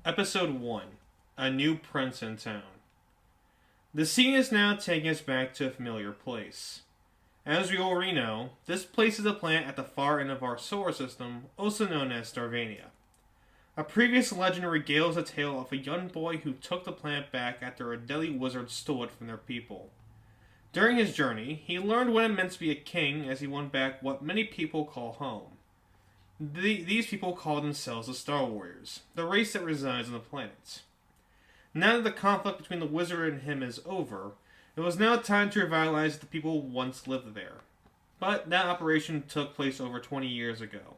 Episode 1. A New Prince in Town. The scene is now taking us back to a familiar place. As we already know, this place is a planet at the far end of our solar system, also known as Starvania. A previous legend regales a tale of a young boy who took the planet back after a deadly wizard stole it from their people. During his journey, he learned what it meant to be a king as he won back what many people call home. These people call themselves the Star Warriors, the race that resides on the planet. Now that the conflict between the wizard and him is over, it was now time to revitalize the people who once lived there. But that operation took place over 20 years ago.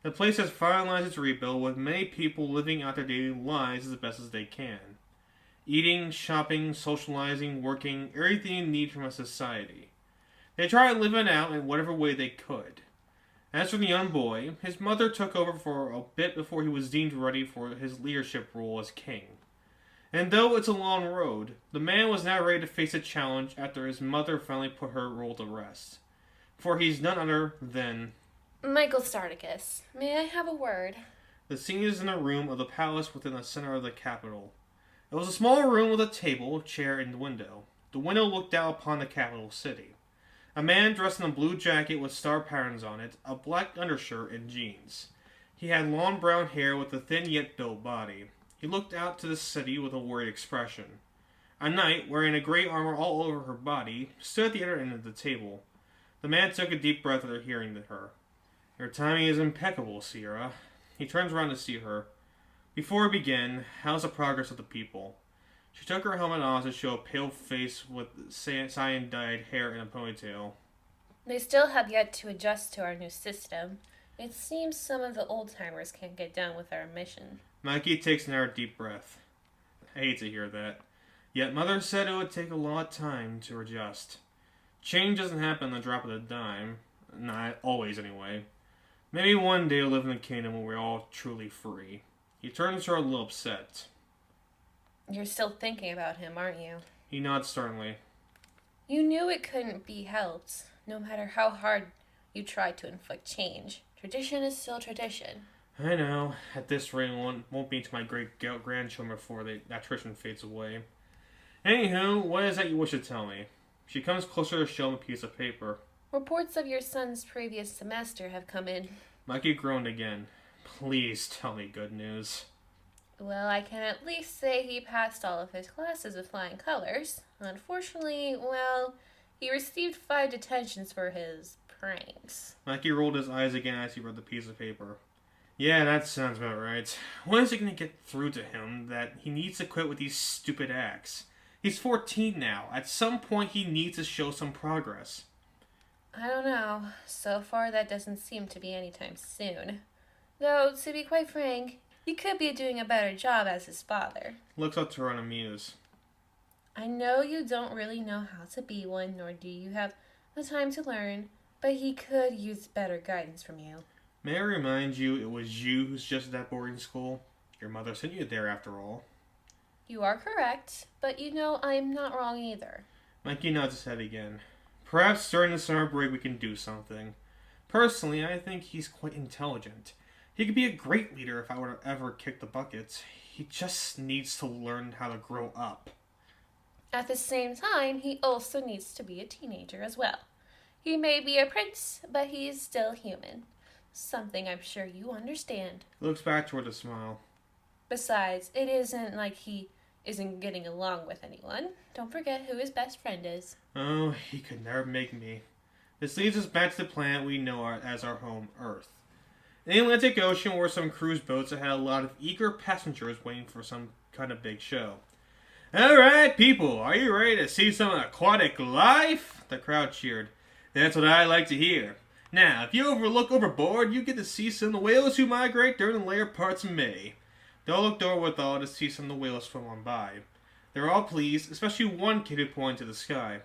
The place has finalized its rebuild with many people living out their daily lives as best as they can. Eating, shopping, socializing, working, everything you need from a society. They try to live it out in whatever way they could. As for the young boy, his mother took over for a bit before he was deemed ready for his leadership role as king. And though it's a long road, the man was now ready to face a challenge after his mother finally put her role to rest. For he's none other than... Michael Stardikust, may I have a word? The scene is in a room of the palace within the center of the capital. It was a small room with a table, chair, and window. The window looked out upon the capital city. A man dressed in a blue jacket with star patterns on it, a black undershirt, and jeans. He had long brown hair with a thin yet built body. He looked out to the city with a worried expression. A knight, wearing a gray armor all over her body, stood at the other end of the table. The man took a deep breath after hearing her. Your timing is impeccable, Sierra. He turns around to see her. Before we begin, how's the progress of the people? She took her helmet off to show a pale face with cyan-dyed hair and a ponytail. They still have yet to adjust to our new system. It seems some of the old-timers can't get done with our mission. Mikey takes another deep breath. I hate to hear that. Yet Mother said it would take a lot of time to adjust. Change doesn't happen on the drop of a dime. Not always, anyway. Maybe one day we'll live in a kingdom where we're all truly free. He turns to her a little upset. You're still thinking about him, aren't you? He nods sternly. You knew it couldn't be helped, no matter how hard you tried to inflict change. Tradition is still tradition. I know. At this rate, it won't be to my great-grandchildren before that tradition fades away. Anywho, what is that you wish to tell me? She comes closer to show him a piece of paper. Reports of your son's previous semester have come in. Mikey groaned again. Please tell me good news. Well, I can at least say he passed all of his classes with flying colors. Unfortunately, he received 5 detentions for his pranks. Mikey rolled his eyes again as he read the piece of paper. Yeah, that sounds about right. When is it going to get through to him that he needs to quit with these stupid acts? He's 14 now. At some point, he needs to show some progress. I don't know. So far, that doesn't seem to be anytime soon. Though, to be quite frank, he could be doing a better job as his father. Looks up to her unamused. I know you don't really know how to be one, nor do you have the time to learn, but he could use better guidance from you. May I remind you, it was you who's just at that boarding school? Your mother sent you there after all. You are correct, but I'm not wrong either. Mikey nods his head again. Perhaps during the summer break we can do something. Personally, I think he's quite intelligent. He could be a great leader if I were to ever kick the bucket. He just needs to learn how to grow up. At the same time, he also needs to be a teenager as well. He may be a prince, but he is still human. Something I'm sure you understand. He looks back toward a smile. Besides, it isn't like he isn't getting along with anyone. Don't forget who his best friend is. Oh, he could never make me. This leads us back to the planet we know as our home, Earth. In the Atlantic Ocean were some cruise boats that had a lot of eager passengers waiting for some kind of big show. Alright, people, are you ready to see some aquatic life? The crowd cheered. That's what I like to hear. Now, if you look overboard, you get to see some of the whales who migrate during the later parts of May. They all looked over with awe to see some of the whales swim on by. They were all pleased, especially one kid who pointed to the sky.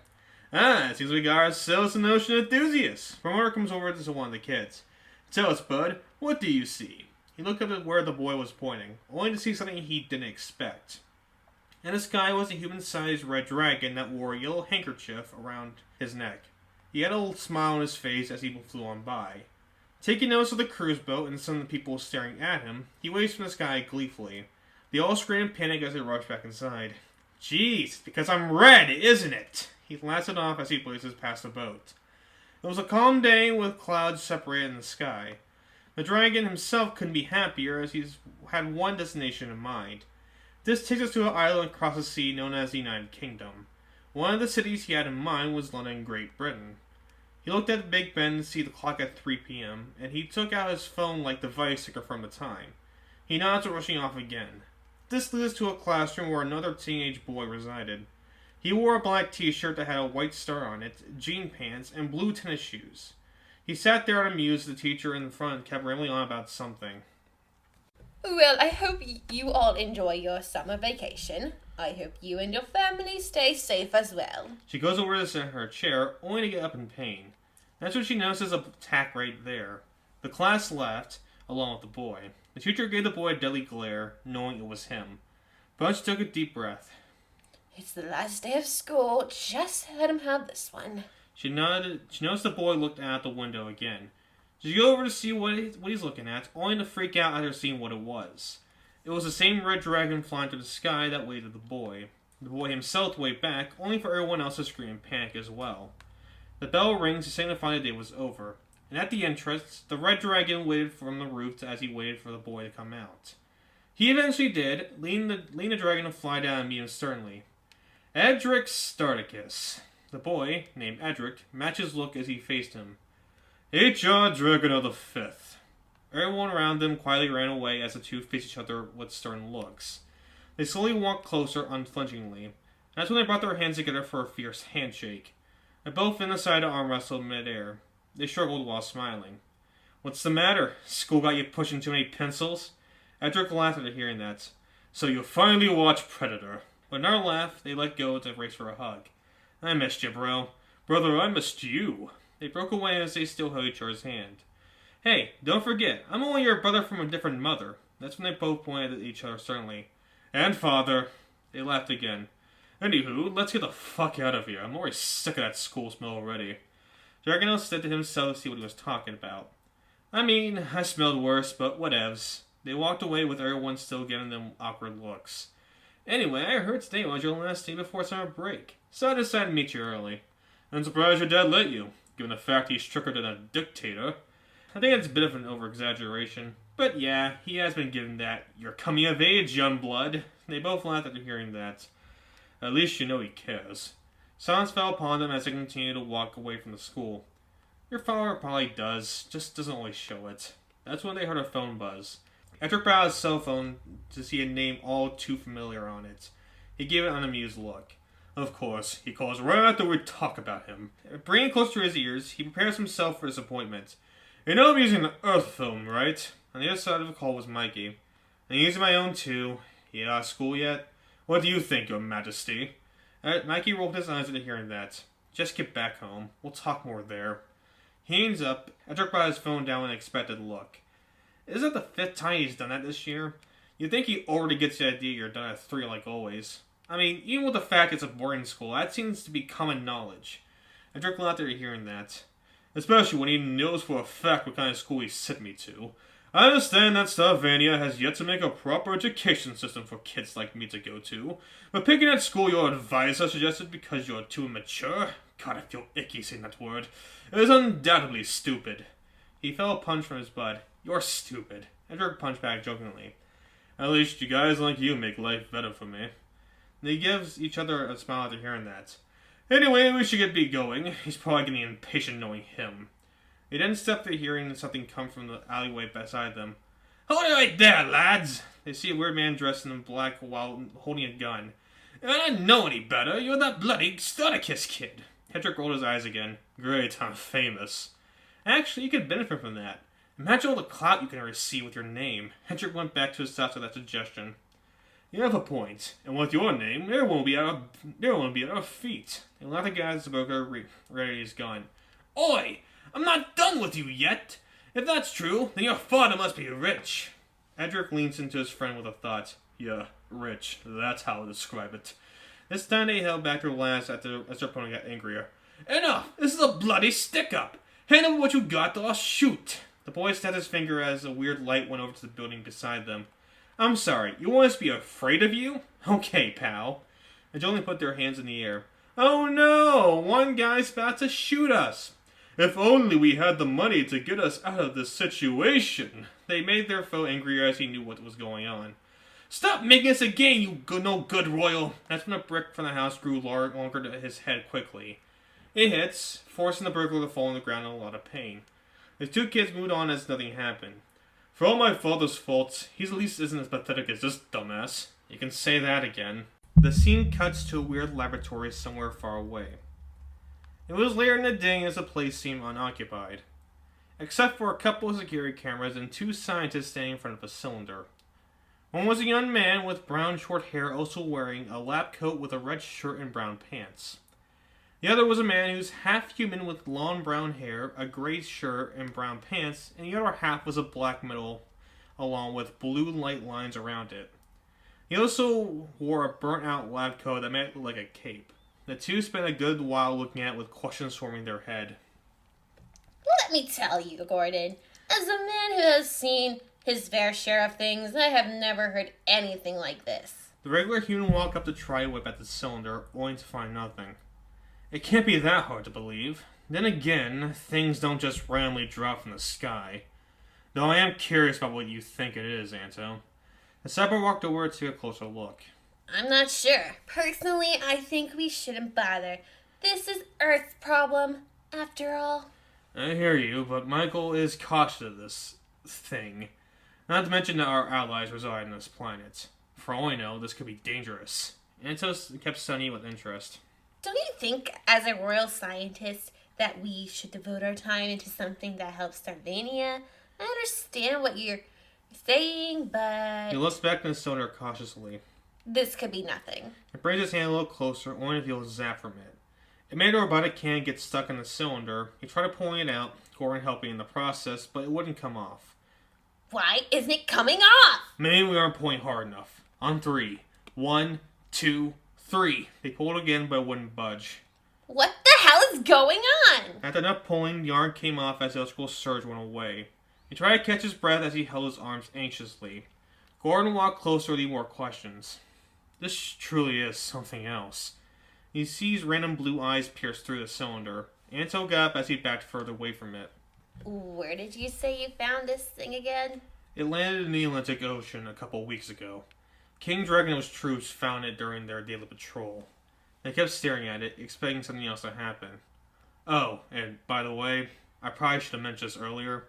It seems we got ourselves an ocean enthusiast. Promoter comes over to one of the kids. Tell us, bud, what do you see? He looked up at where the boy was pointing, only to see something he didn't expect. In the sky was a human-sized red dragon that wore a yellow handkerchief around his neck. He had a little smile on his face as he flew on by. Taking notice of the cruise boat and some of the people staring at him, he waves from the sky gleefully. They all scream in panic as they rush back inside. Jeez, because I'm red, isn't it? He laughs it off as he blazes past the boat. It was a calm day with clouds separated in the sky. The dragon himself couldn't be happier as he's had one destination in mind. This takes us to an island across the sea known as the United Kingdom. One of the cities he had in mind was London, Great Britain. He looked at Big Ben to see the clock at 3 p.m., and he took out his phone like device to confirm the time. He nods, rushing off again. This leads to a classroom where another teenage boy resided. He wore a black t-shirt that had a white star on it, jean pants, and blue tennis shoes. He sat there and amused the teacher in front kept rambling on about something. Well, I hope you all enjoy your summer vacation. I hope you and your family stay safe as well. She goes over to sit in her chair, only to get up in pain. That's when she notices a tack right there. The class left, along with the boy. The teacher gave the boy a deadly glare, knowing it was him. Bunch took a deep breath. It's the last day of school. Just let him have this one. She nodded. She noticed the boy looked out the window again. She goes over to see what he's looking at, only to freak out after seeing what it was. It was the same red dragon flying through the sky that waited the boy. The boy himself waved back, only for everyone else to scream in panic as well. The bell rings to signify the day was over, and at the entrance, the red dragon waited from the roof as he waited for the boy to come out. He eventually did, leading the dragon to fly down and meet him sternly. Edrick Stardikust. The boy, named Edrick, matched his look as he faced him. H.R. Dragonel the Fifth. Everyone around them quietly ran away as the two faced each other with stern looks. They slowly walked closer unflinchingly. That's when they brought their hands together for a fierce handshake. They both then decided to arm wrestle midair. They struggled while smiling. What's the matter? School got you pushing too many pencils? Edrick laughed after hearing that. So you finally watched Predator. With another laugh, they let go to race for a hug. I missed you, bro. Brother, I missed you. They broke away as they still held each other's hand. Hey, don't forget, I'm only your brother from a different mother. That's when they both pointed at each other sternly. And father. They laughed again. Anywho, let's get the fuck out of here. I'm already sick of that school smell already. Dragonel said to himself to see what he was talking about. I mean, I smelled worse, but whatevs. They walked away with everyone still giving them awkward looks. Anyway, I heard today was your last day before summer break, so I decided to meet you early. I'm surprised your dad let you, given the fact he's stricter than a dictator. I think it's a bit of an over-exaggeration, but yeah, he has been given that "you're coming of age, young blood." They both laughed after hearing that. At least you know he cares. Silence fell upon them as they continued to walk away from the school. Your father probably does, just doesn't always show it. That's when they heard a phone buzz. Edrick brought his cell phone to see a name all too familiar on it. He gave it an amused look. Of course, he calls right after we talk about him. Bringing it close to his ears, he prepares himself for his appointment. You know I'm using an Earth phone, right? On the other side of the call was Mikey. I'm using my own too. You out of school yet? What do you think, Your Majesty? Mikey rolled his eyes at hearing that. Just get back home. We'll talk more there. He hangs up. Edrick brought his phone down with an expected look. Isn't that the 5th time he's done that this year? You'd think he already gets the idea you're done at 3 like always. I mean, even with the fact it's a boarding school, that seems to be common knowledge. Edrick laughed after hearing that. Especially when he knows for a fact what kind of school he sent me to. I understand that Starvania has yet to make a proper education system for kids like me to go to, but picking that school your advisor suggested because you're too immature, God, I feel icky saying that word, is undoubtedly stupid. He felt a punch from his bud. You're stupid. Edrick punched back jokingly. At least you guys like you make life better for me. They give each other a smile after hearing that. Anyway, we should be going. He's probably getting impatient knowing him. They then stepped to hearing something come from the alleyway beside them. Hold it right there, lads! They see a weird man dressed in black while holding a gun. If I didn't know any better, you're that bloody Stardikust kid. Edrick rolled his eyes again. Great, I'm famous. Actually, you could benefit from that. Imagine all the clout you can receive with your name. Edrick went back to his thoughts with that suggestion. You have a point, and with your name, everyone will be at our feet. They laughed again as the broker readied his gun. Oi! I'm not done with you yet! If that's true, then your father must be rich. Edrick leans into his friend with a thought. Yeah, rich. That's how I describe it. This time they held back their laughs as their opponent got angrier. Enough! This is a bloody stick-up! Hand over what you got or I'll shoot! The boy snapped his finger as a weird light went over to the building beside them. I'm sorry, you want us to be afraid of you? Okay, pal. They only put their hands in the air. Oh no! One guy's about to shoot us! If only we had the money to get us out of this situation! They made their foe angrier as he knew what was going on. Stop making us a game, you no good royal! That's when a brick from the house grew longer to his head quickly. It hits, forcing the burglar to fall on the ground in a lot of pain. The two kids moved on as nothing happened. For all my father's faults, he at least isn't as pathetic as this dumbass. You can say that again. The scene cuts to a weird laboratory somewhere far away. It was later in the day as the place seemed unoccupied, except for a couple of security cameras and two scientists standing in front of a cylinder. One was a young man with brown short hair, also wearing a lab coat with a red shirt and brown pants. The other was a man who's half human with long brown hair, a gray shirt, and brown pants, and the other half was a black metal along with blue light lines around it. He also wore a burnt-out lab coat that made it look like a cape. The two spent a good while looking at it with questions swarming their head. Let me tell you, Gordon, as a man who has seen his fair share of things, I have never heard anything like this. The regular human walked up to try to whip at the cylinder, only to find nothing. It can't be that hard to believe. Then again, things don't just randomly drop from the sky. Though I am curious about what you think it is, Anto. The cyborg walked over to take a closer look. I'm not sure. Personally, I think we shouldn't bother. This is Earth's problem, after all. I hear you, but Michael is cautious of this thing. Not to mention that our allies reside on this planet. For all I know, this could be dangerous. Anto kept studying with interest. Don't you think, as a royal scientist, that we should devote our time into something that helps Sarvania? I understand what you're saying, but... He looks back in the cylinder cautiously. This could be nothing. He brings his hand a little closer, only to feel a zap from it. It made a robotic can get stuck in the cylinder. He tried pulling it out, Gordon helping in the process, but it wouldn't come off. Why isn't it coming off? Maybe we aren't pulling hard enough. On 3. 1, 2, 3. They pulled again, but it wouldn't budge. What the hell is going on? After enough pulling, the arm came off as the electrical surge went away. He tried to catch his breath as he held his arms anxiously. Gordon walked closer with more questions. This truly is something else. He sees random blue eyes pierce through the cylinder. Anto got up as he backed further away from it. Where did you say you found this thing again? It landed in the Atlantic Ocean a couple weeks ago. King Dragonel's troops found it during their daily patrol. They kept staring at it, expecting something else to happen. Oh, and by the way, I probably should have mentioned this earlier.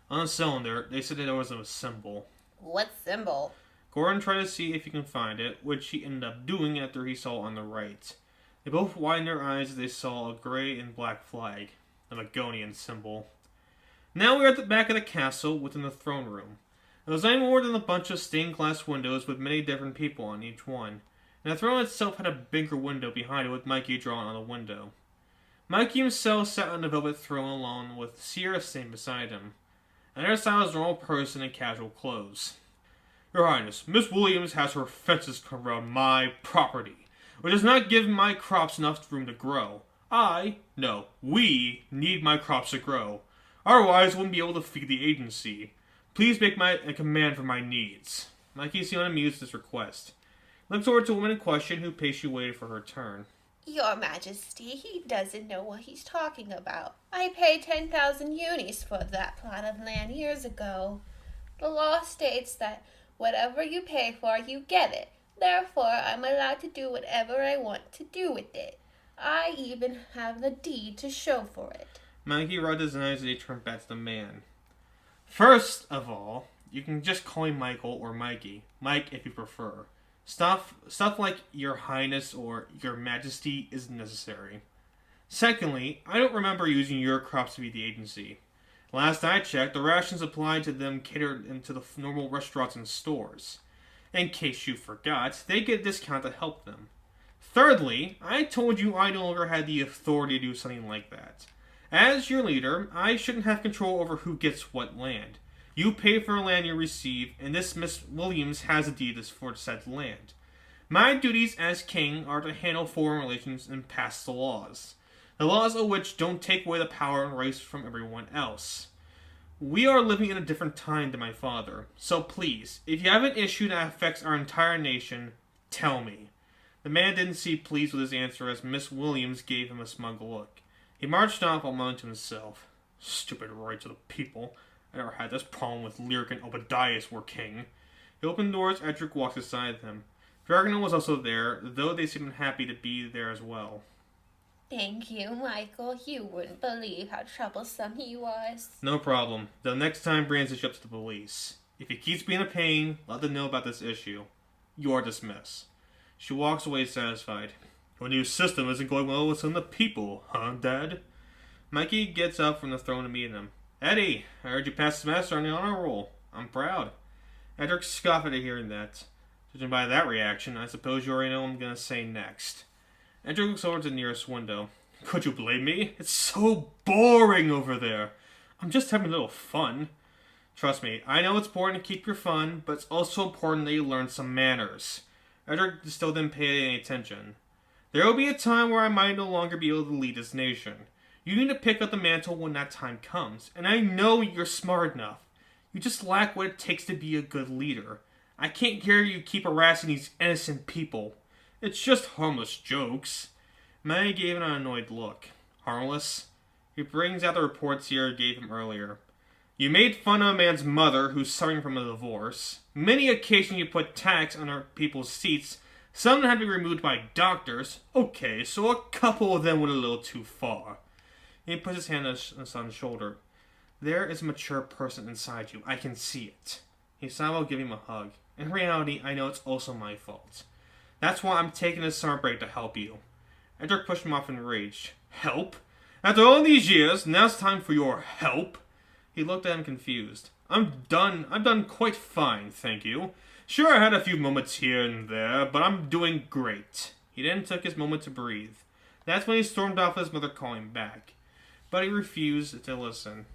On the cylinder, they said that there was a symbol. What symbol? Gordon tried to see if he can find it, which he ended up doing after he saw it on the right. They both widened their eyes as they saw a gray and black flag, the Magonian symbol. Now we are at the back of the castle within the throne room. It was nothing more than a bunch of stained glass windows with many different people on each one, and the throne itself had a bigger window behind it with Mikey drawn on the window. Mikey himself sat on the velvet throne along with Sierra standing beside him. On the other side was a normal person in casual clothes. Your Highness, Miss Williams has her fences around my property, which does not give my crops enough room to grow. We need my crops to grow. Otherwise, I wouldn't be able to feed the agency. Please make a command for my needs. Mikey seemed amused at this request. He looked over to the woman in question who patiently waited for her turn. Your Majesty, he doesn't know what he's talking about. I paid 10,000 unis for that plot of land years ago. The law states that whatever you pay for, you get it. Therefore, I'm allowed to do whatever I want to do with it. I even have the deed to show for it. Mikey rubbed his eyes as he turned back to the man. First of all, you can just call me Michael or Mikey. Mike if you prefer. Stuff like Your Highness or Your Majesty isn't necessary. Secondly, I don't remember using your crops to feed the agency. Last I checked, the rations applied to them catered into the normal restaurants and stores. In case you forgot, they get a discount to help them. Thirdly, I told you I no longer had the authority to do something like that. As your leader, I shouldn't have control over who gets what land. You pay for the land you receive, and this Miss Williams has a deed for said land. My duties as king are to handle foreign relations and pass the laws. The laws of which don't take away the power and rights from everyone else. We are living in a different time than my father, so please, if you have an issue that affects our entire nation, tell me. The man didn't seem pleased with his answer as Miss Williams gave him a smug look. He marched off while muttering to himself, "Stupid rights of the people. I never had this problem with Lyric and Obadiah's were king." He opened doors. Edrick walked beside them. Dragonel was also there, though they seemed happy to be there as well. Thank you, Michael. You wouldn't believe how troublesome he was. No problem. The next time brings this up to the police. If he keeps being a pain, let them know about this issue. You are dismissed. She walks away satisfied. Your new system isn't going well with some of the people, huh, Dad? Mikey gets up from the throne to meet him. Eddie, I heard you passed the semester on the honor roll. I'm proud. Edrick scoffed at hearing that. Judging by that reaction, I suppose you already know what I'm going to say next. Edrick looks over to the nearest window. Could you blame me? It's so boring over there. I'm just having a little fun. Trust me, I know it's important to keep your fun, but it's also important that you learn some manners. Edrick still didn't pay any attention. There will be a time where I might no longer be able to lead this nation. You need to pick up the mantle when that time comes, and I know you're smart enough. You just lack what it takes to be a good leader. I can't hear you keep harassing these innocent people. It's just harmless jokes. Maggie gave an annoyed look. Harmless? He brings out the report Sierra gave him earlier. You made fun of a man's mother who's suffering from a divorce. Many occasions you put tax on our people's seats. Some had to be removed by doctors. Okay, so a couple of them went a little too far. He puts his hand on his son's shoulder. There is a mature person inside you. I can see it. He sighed while giving him a hug. In reality, I know it's also my fault. That's why I'm taking this summer break to help you. Edrick pushed him off in rage. Help? After all these years, now it's time for your help? He looked at him confused. I'm done quite fine, thank you. Sure, I had a few moments here and there, but I'm doing great. He then took his moment to breathe. That's when he stormed off with his mother calling back. But he refused to listen.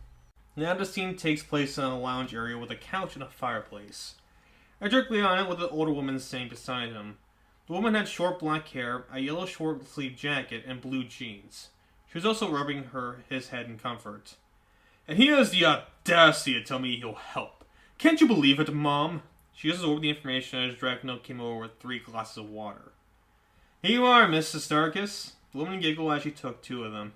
Now the scene takes place in a lounge area with a couch and a fireplace. Edrick lay on it with an older woman sitting beside him. The woman had short black hair, a yellow short-sleeved jacket, and blue jeans. She was also rubbing his head in comfort. And he has the audacity to tell me he'll help. Can't you believe it, Mom? She just absorbed the information as Dragonel came over with 3 glasses of water. Here you are, Mrs. Stardikust. The woman giggled as she took 2 of them.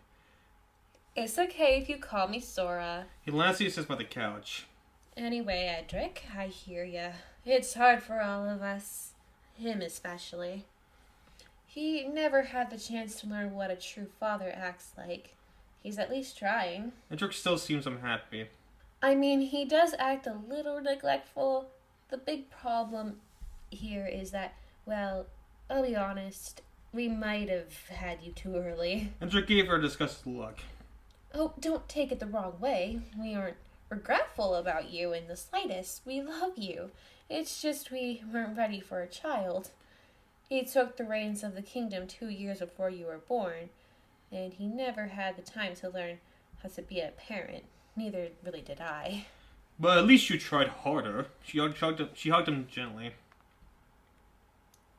It's okay if you call me Sora. He lastly sits by the couch. Anyway, Edrick, I hear ya. It's hard for all of us. Him especially. He never had the chance to learn what a true father acts like. He's at least trying. Edrick still seems unhappy. I mean, he does act a little neglectful. The big problem here is that, well, I'll be honest, we might have had you too early. Edrick gave her a disgusted look. Oh, don't take it the wrong way. We aren't regretful about you in the slightest. We love you. It's just we weren't ready for a child. He took the reins of the kingdom 2 years before you were born, and he never had the time to learn how to be a parent. Neither really did I. But at least you tried harder. She hugged him gently.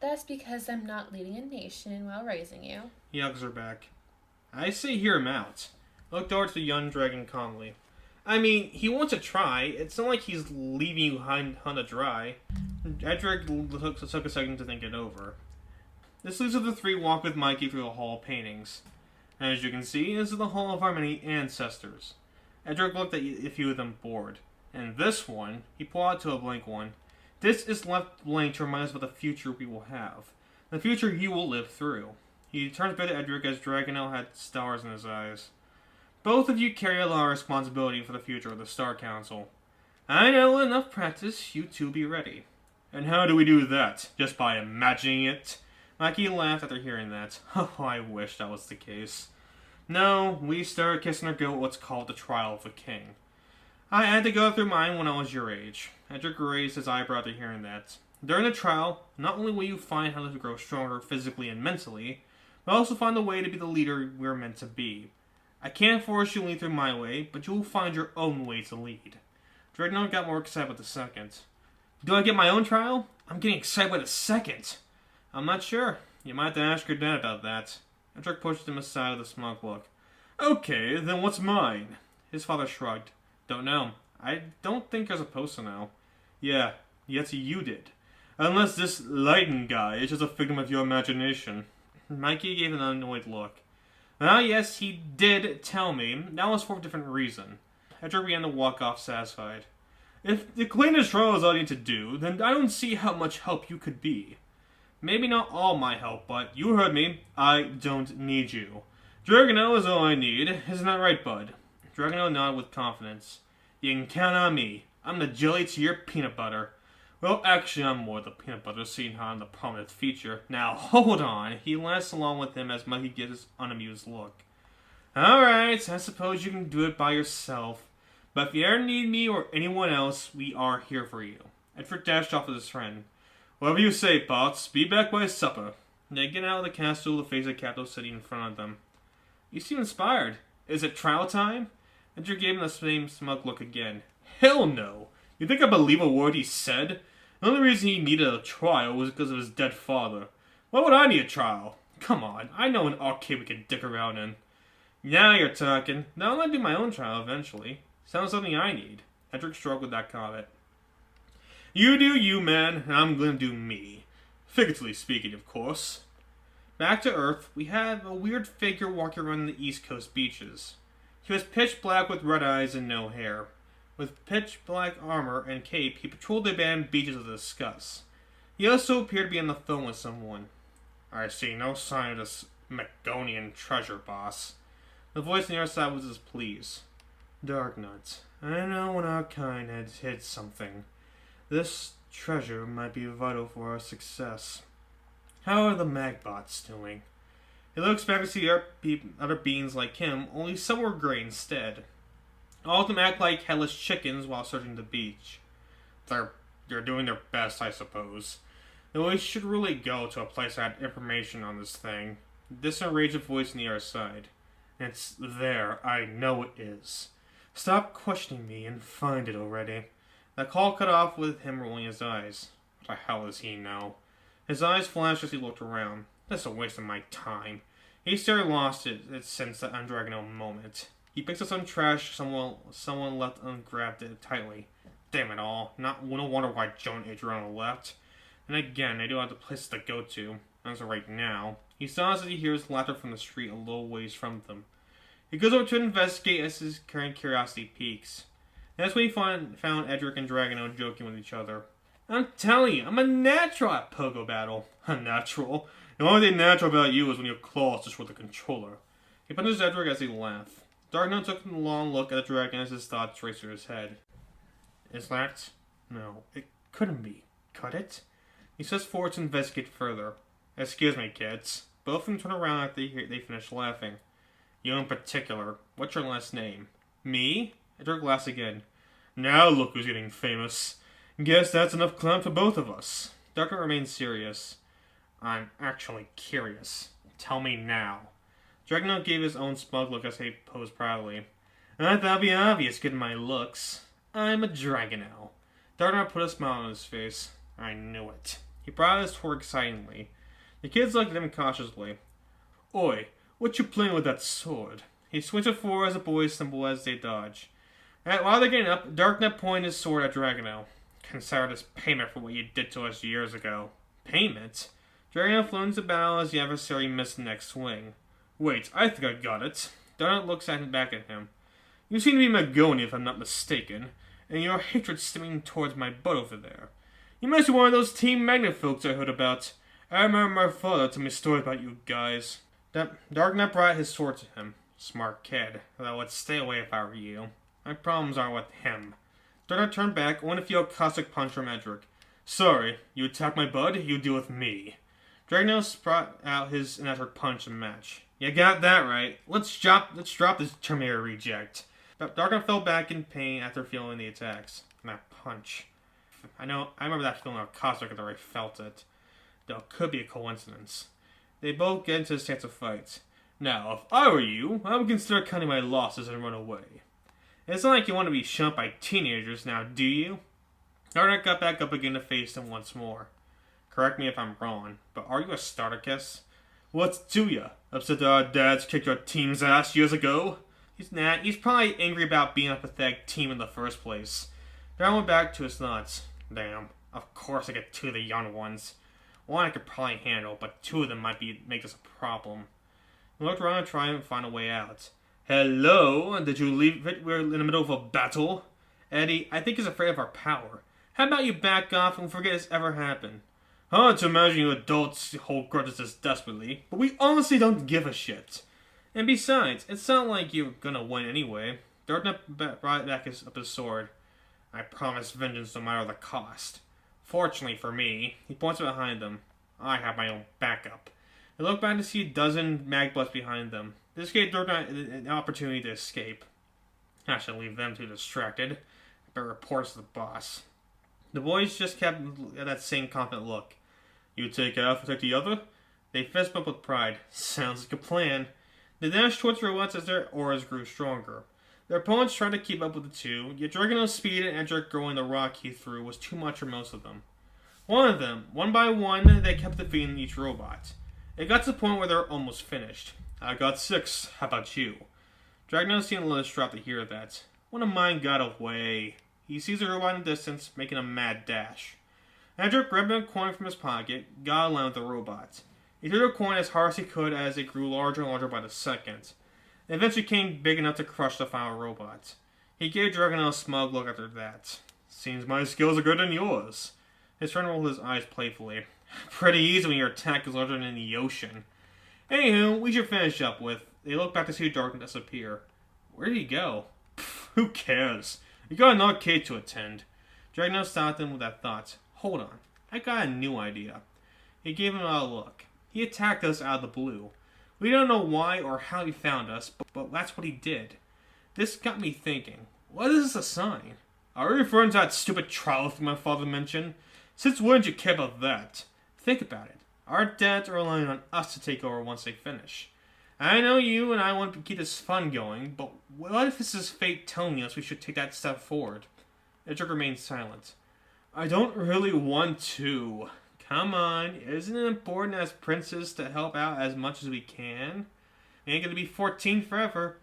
That's because I'm not leading a nation while raising you. He hugs her back. I say hear him out. Looked over to the young dragon calmly. I mean, he wants to try. It's not like he's leaving you high to dry. Edrick took a second to think it over. This leaves the 3 walk with Mikey through the Hall of Paintings. As you can see, this is the Hall of our many ancestors. Edrick looked at a few of them bored. And this one, he pulled out to a blank one. This is left blank to remind us of the future we will have. The future you will live through. He turns back to Edrick as Dragonel had stars in his eyes. Both of you carry a lot of responsibility for the future of the Star Council. I know with enough practice, you two be ready. And how do we do that? Just by imagining it? Mikey laughed after hearing that. Oh, I wish that was the case. No, we started kissing our goat at what's called the trial of a king. I had to go through mine when I was your age. Edrick raised his eyebrow after hearing that. During the trial, not only will you find how to grow stronger physically and mentally, but also find the way to be the leader we're meant to be. I can't force you to lead through my way, but you will find your own way to lead. Dragonel got more excited with the second. Do I get my own trial? I'm getting excited with the second. I'm not sure. You might have to ask your dad about that. Edrick pushed him aside with a smug look. Okay, then what's mine? His father shrugged. Don't know. I don't think you're supposed to know. Yeah, yes you did. Unless this Leiden guy is just a figment of your imagination. Mikey gave an annoyed look. Ah, yes, he did tell me. That was for a different reason. Edrick began to walk off satisfied. If the cleanest trial is all you need to do, then I don't see how much help you could be. Maybe not all my help, but you heard me. I don't need you. Dragonel is all I need. Isn't that right, bud? Dragonel nodded with confidence. You can count on me. I'm the jelly to your peanut butter. Well, actually, I'm more the peanut butter, seeing how I'm the prominent feature. Now, hold on. He laughs along with him as Mikey gives his unamused look. Alright, I suppose you can do it by yourself. But if you ever need me or anyone else, we are here for you. Edrick dashed off with his friend. Whatever you say, Bots. Be back by supper. They get out of the castle to face the capital city in front of them. You seem inspired. Is it trial time? Edrick gave him the same smug look again. Hell no! You think I believe a word he said? The only reason he needed a trial was because of his dead father. Why would I need a trial? Come on, I know an arcade we can dick around in. Now you're talking. Now I'm gonna do my own trial eventually. Sounds something I need. Edrick struggled with that comment. You do you, man, and I'm gonna do me. Figuratively speaking, of course. Back to Earth, we have a weird figure walking around the East Coast beaches. He was pitch black with red eyes and no hair. With pitch black armor and cape, he patrolled the abandoned beaches to discuss. He also appeared to be on the phone with someone. I see no sign of this Macgonian treasure, boss. The voice on the other side was his pleas. Darknuts, I know when our kind had hid something. This treasure might be vital for our success. How are the Magbots doing? He looks back to see other beings like him, only some were gray instead. All of them act like headless chickens while searching the beach. They're doing their best, I suppose. Though we should really go to a place that had information on this thing. This enraged voice on the other side. It's there, I know it is. Stop questioning me and find it already. That call cut off with him rolling his eyes. What the hell does he know? His eyes flashed as he looked around. This is a waste of my time. He stared lost it since that Dragonel moment. He picks up some trash someone left and grabbed it tightly. Damn it all. No wonder why Joan and Adriana left. And again, they don't have the places to go to. As of right now. He stops as he hears laughter from the street a little ways from them. He goes over to investigate as his current curiosity peaks. That's when he found Edrick and Dragonel joking with each other. I'm telling you, I'm a natural at Pogo Battle. A natural? The only thing natural about you is when your claws just with the controller. He punches Edrick as he laughs. Dragonel took a long look at the dragon as his thoughts raced through his head. Is that? No, it couldn't be. Could it? He steps forward to investigate further. Excuse me, kids. Both of them turn around after they finish laughing. You in particular. What's your last name? Me? Edrick laughs again. Now look who's getting famous. Guess that's enough clown for both of us. Dragonel remains serious. I'm actually curious. Tell me now. Dragonel gave his own smug look as he posed proudly. I thought it'd be obvious given my looks. I'm a Dragonel. Dragonel put a smile on his face. I knew it. He brought his sword excitingly. The kids looked at him cautiously. Oi, what you playing with that sword? He swings it forward as the boys stumble as they dodge. While they're getting up, Darknet pointed his sword at Dragonel. Consider this payment for what you did to us years ago. Payment? Dragonel flew into battle as the adversary missed the next swing. Wait, I think I got it. Darknet looks back at him. You seem to be Magoni if I'm not mistaken, and your hatred stemming towards my butt over there. You must be one of those Team Magnet folks I heard about. I remember my father told me stories about you guys. Darknet brought his sword to him. Smart kid, though I would stay away if I were you. My problems are with him. Darknet turned back, only to feel a caustic punch from Edrick. Sorry, you attack my bud, you deal with me. Dragonel brought out his electric punch and match. You got that right. Let's drop this Terminator reject. Darknet fell back in pain after feeling the attacks. And that punch. I remember that feeling of caustic after I felt it. Though it could be a coincidence. They both get into a stance of fight. Now, if I were you, I would consider counting my losses and run away. It's not like you want to be shunned by teenagers now, do you? Darknet got back up again to face them once more. Correct me if I'm wrong, but are you a Stardikust? What's to ya? Upset that our dads kicked your team's ass years ago? He's probably angry about being a pathetic team in the first place. Darren went back to his thoughts. Damn, of course I get two of the young ones. One I could probably handle, but two of them might make this a problem. He looked around and tried to find a way out. Hello? Did you leave it? We're in the middle of a battle? Eddie, I think he's afraid of our power. How about you back off and forget this ever happened? Hard to imagine you adults hold grudges this desperately, but we honestly don't give a shit. And besides, it's not like you're gonna win anyway. Darkness brought back up his sword. I promise vengeance no matter the cost. Fortunately for me, he points behind them. I have my own backup. They look back to see a dozen Magbuts behind them. This gave Darkness an opportunity to escape. I should leave them too distracted. But reports to the boss. The boys just kept that same confident look. You take half, I take the other? They fist bump with pride. Sounds like a plan. They dashed towards the robots as their auras grew stronger. Their opponents tried to keep up with the two, yet Dragonel's speed and Edrick throwing the rock he threw was too much for most of them. One by one, they kept defeating each robot. It got to the point where they were almost finished. I got 6, how about you? Dragonel seemed a little distraught to hear that. One of mine got away. He sees a robot in the distance, making a mad dash. Edrick grabbed a coin from his pocket, got along with the robot. He threw the coin as hard as he could as it grew larger and larger by the second. It eventually became big enough to crush the final robot. He gave Dragonel a smug look after that. Seems my skills are good than yours. His friend rolled his eyes playfully. Pretty easy when your attack is larger than the ocean. Anywho, we should finish up with. They look back to see Darkness disappear. Where did he go? Pfft, who cares? You got an arcade to attend. Dragonel stopped him with that thought. Hold on, I got a new idea. He gave him a look. He attacked us out of the blue. We don't know why or how he found us, but that's what he did. This got me thinking. What is this a sign? Are we referring to that stupid trial thing my father mentioned? Since when did you care about that? Think about it. Our dads are relying on us to take over once they finish. I know you and I want to keep this fun going, but what if this is fate telling us we should take that step forward? Edrick remained silent. I don't really want to. Come on, isn't it important as princes to help out as much as we can? We ain't gonna be 14 forever.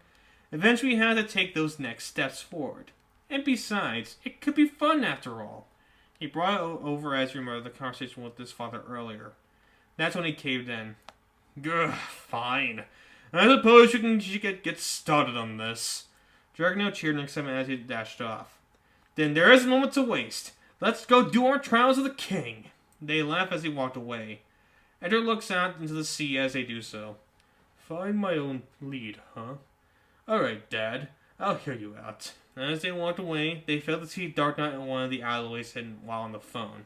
Eventually we have to take those next steps forward. And besides, it could be fun after all. He brought it over as he remembered the conversation with his father earlier. That's when he caved in. Gah, fine. I suppose you can get started on this. Dragonel cheered in excitement as he dashed off. Then there is a moment to waste. Let's go do our trials of the king. They laughed as he walked away. Edrick looks out into the sea as they do so. Find my own lead, huh? Alright, Dad. I'll hear you out. As they walked away, they failed to see Dark Knight in one of the alleyways hidden while on the phone.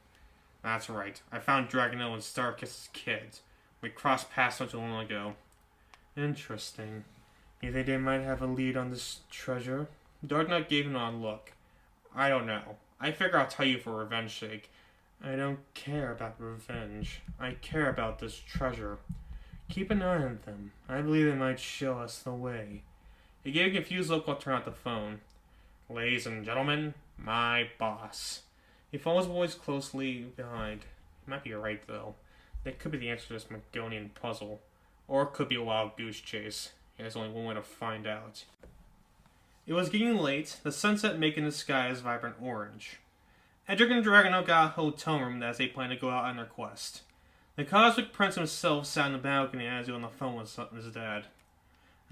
That's right. I found Dragonel and Stardikust's kids. We crossed paths not too long ago. Interesting. You think they might have a lead on this treasure? Dark Knight gave him an odd look. I don't know. I figure I'll tell you for revenge sake. I don't care about revenge. I care about this treasure. Keep an eye on them. I believe they might show us the way. He gave a confused look while turning out the phone. Ladies and gentlemen, my boss. He follows the boys closely behind. He might be right, though. That could be the answer to this Magonian puzzle. Or it could be a wild goose chase. There's only one way to find out. It was getting late, the sunset making the skies vibrant orange. Edrick and Dragonel got a hotel room as they planned to go out on their quest. The Cosmic Prince himself sat on the balcony as he was on the phone with his dad.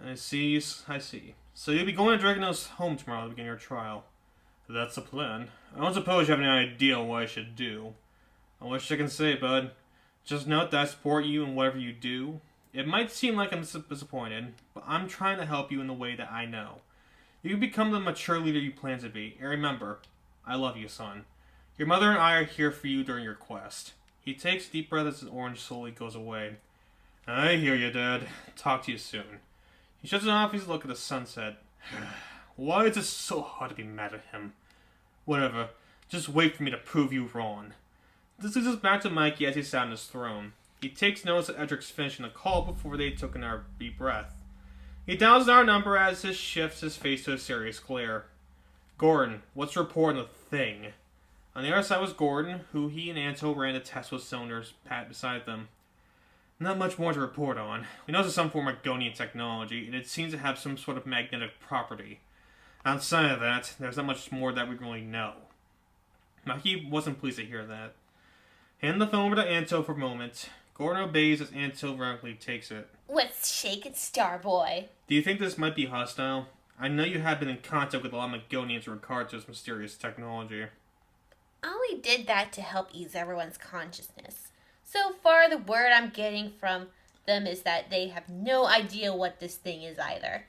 I see. So you'll be going to Dragonel's home tomorrow to begin your trial. That's the plan. I don't suppose you have any idea what I should do. I wish I can say, bud. Just note that I support you in whatever you do. It might seem like I'm disappointed, but I'm trying to help you in the way that I know. You can become the mature leader you plan to be. And remember, I love you, son. Your mother and I are here for you during your quest. He takes a deep breath as his orange slowly goes away. I hear you, Dad. Talk to you soon. He shuts it off as he looks at the sunset. Why is it so hard to be mad at him? Whatever. Just wait for me to prove you wrong. This leads us back to Mikey as he sat on his throne. He takes notice that Edrick's finishing the call before they took another deep breath. He dials our number as he shifts his face to a serious glare. Gordon, what's the report on the thing? On the other side was Gordon, who he and Anto ran the test with cylinders pat beside them. Not much more to report on. We know it's some form of Gonian technology, and it seems to have some sort of magnetic property. Outside of that, there's not much more that we really know. Maki wasn't pleased to hear that. Hand the phone over to Anto for a moment. Gordon obeys as Anto rapidly takes it. What's shaking, Starboy? Do you think this might be hostile? I know you have been in contact with a lot of Magonians in regard to this mysterious technology. I only did that to help ease everyone's consciousness. So far, the word I'm getting from them is that they have no idea what this thing is either.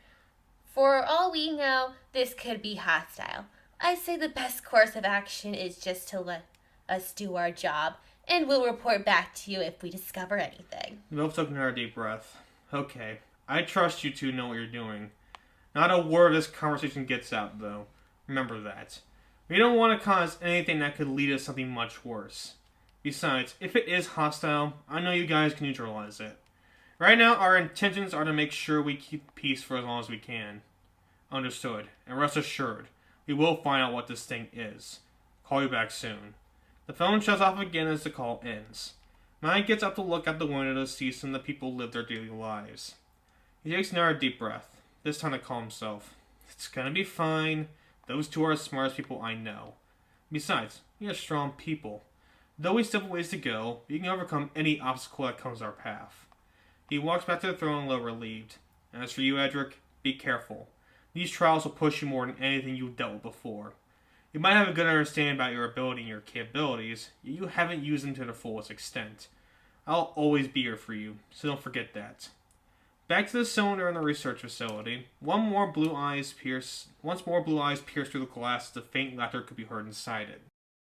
For all we know, this could be hostile. I say the best course of action is just to let us do our job, and we'll report back to you if we discover anything. We both took another deep breath. Okay, I trust you two know what you're doing. Not a word of this conversation gets out, though. Remember that. We don't want to cause anything that could lead to something much worse. Besides, if it is hostile, I know you guys can neutralize it. Right now, our intentions are to make sure we keep peace for as long as we can. Understood. And rest assured, we will find out what this thing is. Call you back soon. The phone shuts off again as the call ends. Mike gets up to look out the window to see some of the people live their daily lives. He takes another deep breath, this time to calm himself. It's gonna be fine. Those two are the smartest people I know. Besides, we are strong people. Though we still have ways to go, we can overcome any obstacle that comes our path. He walks back to the throne a little relieved. As for you, Edrick, be careful. These trials will push you more than anything you've dealt with before. You might have a good understanding about your ability and your capabilities, yet you haven't used them to their fullest extent. I'll always be here for you, so don't forget that. Back to the cylinder in the research facility. Once more blue eyes pierce through the glass as the faint laughter could be heard inside it.